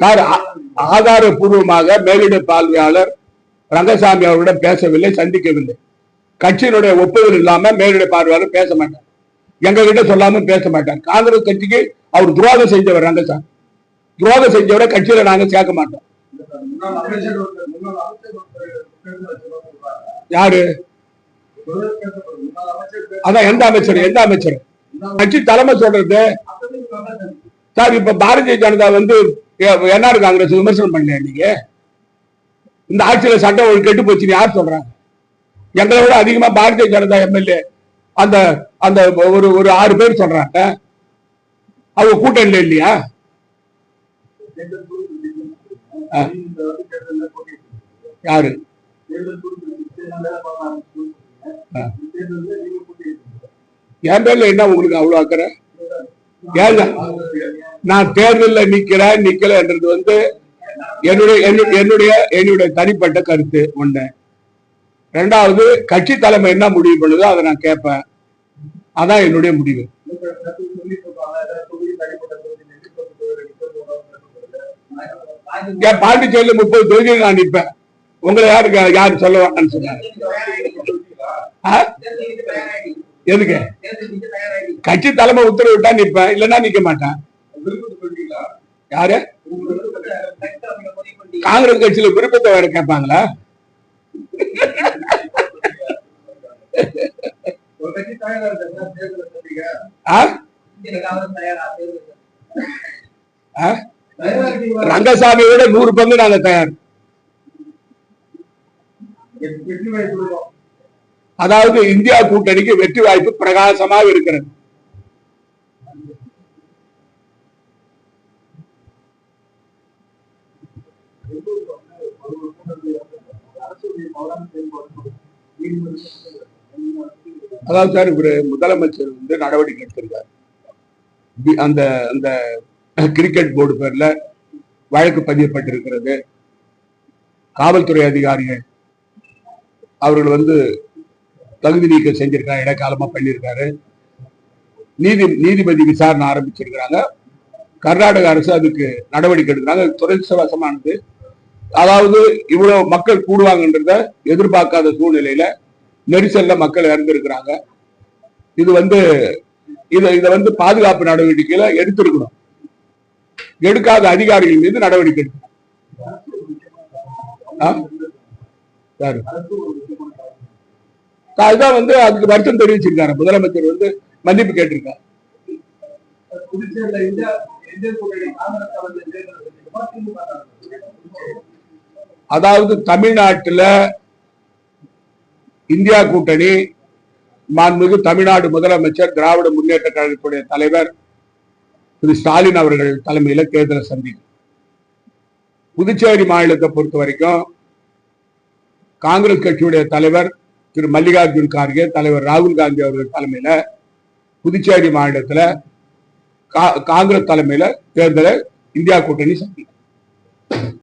Sir, ஆதாரபூர்வமாக மேலிட பார்வையாளர் ரங்கசாமி அவர்களிடம் பேசவில்லை, சந்திக்கவில்லை. கட்சியினுடைய ஒப்புதல் இல்லாம மேலிட பார்வையாளர் பேச மாட்டார், எங்க கிட்ட சொல்லாம பேச மாட்டார். காங்கிரஸ் கட்சிக்கு அவர் துரோகம் செஞ்சவர் ரங்கசாமி. துரோகம் செஞ்சவரை கட்சியில நாங்க சேர்க்க மாட்டோம். யாரு? அதான் எந்த அமைச்சர்? எந்த அமைச்சர்? கட்சி தலைமை சொல்றது சார். இப்ப பாரதிய ஜனதா வந்து என்ஆர் காங்கிரஸ் விமர்சனம் பண்ணல. நீங்க இந்த ஆட்சியில சட்டம் ஒழுங்கு கெட்டு போச்சுன்னு யார் சொல்றாங்க? எங்களை விட அதிகமா பாரதிய ஜனதா எம்எல்ஏ அந்த அந்த ஒரு 6 பேர் சொல்றாங்க. அவங்க கூட்டணியில இல்லையா? யாரு? என் பேர்ல என்ன உங்களுக்கு அவ்வளவு அக்கறை? நான் தேர்தலில் நிக்கல என்றது வந்து என்னுடைய தனிப்பட்ட கருத்து ஒண்ணு. ரெண்டாவது, கட்சி தலைமை என்ன முடிவு பண்ணுதோ அதை நான் கேட்பேன். அதான் என்னுடைய முடிவு. பாண்டிச்சேரியில் 30 தொகுதியில் நான் நிற்பேன். உங்களை யாரு சொல்ல வேண்டாம்னு சொன்னாங்க? எதுக்கு? கட்சி தலைமை உத்தரவிட்டா நிற்பேன், இல்லைன்னா நிக்க மாட்டேன். யாரு? காங்கிரஸ் கட்சியில விருப்பத்தை வேற கேட்பாங்களா? ரங்கசாமியோட 100 பங்கு நாங்க தயார். அதாவது இந்தியா கூட்டணிக்கு வெற்றி வாய்ப்பு பிரகாசமாக இருக்கிறது. அதாவது சார், இவரு முதலமைச்சர் வந்து நடவடிக்கை எடுத்திருக்காரு. அந்த அந்த கிரிக்கெட் போர்டு பேர்ல வழக்கு பதியப்பட்டிருக்கிறது. காவல்துறை அதிகாரிகள் அவர்கள் வந்து தகுதி நீக்கம் செஞ்சிருக்காங்க, இடைக்காலமா பண்ணியிருக்காரு. நீதிபதி விசாரணை ஆரம்பிச்சிருக்கிறாங்க. கர்நாடக அரசு அதுக்கு நடவடிக்கை எடுக்கிறாங்க. துரதிர்ஷ்டவசமானது. அதாவது இவ்வளவு மக்கள் கூடுவாங்கன்றத எதிர்பார்க்காத சூழ்நிலையில நெரிசல்ல மக்கள் இறந்திருக்கிறாங்க. இது வந்து இதை வந்து பாதுகாப்பு நடவடிக்கையில எடுத்திருக்கணும். எடுக்காத அதிகாரிகள் மீது நடவடிக்கை எடுக்கணும். அதுதான் வந்து அதுக்கு வருத்தம் தெரிவிச்சிருக்காரு. முதலமைச்சர் வந்து மன்னிப்பு கேட்டிருக்காரு. அதாவது தமிழ்நாட்டில் இந்தியா கூட்டணி மாண்புமிகு தமிழ்நாடு முதலமைச்சர் திராவிட முன்னேற்ற கழகத்துடைய தலைவர் திரு ஸ்டாலின் அவர்கள் தலைமையில தேர்தலை சந்திக்கும். புதுச்சேரி மாநிலத்தை பொறுத்த வரைக்கும் காங்கிரஸ் கட்சியுடைய தலைவர் திரு மல்லிகார்ஜுன் கார்கே, தலைவர் ராகுல் காந்தி அவர்கள் தலைமையில புதுச்சேரி மாநிலத்துல காங்கிரஸ் தலைமையில தேர்தலை இந்தியா கூட்டணி சந்திக்கும்.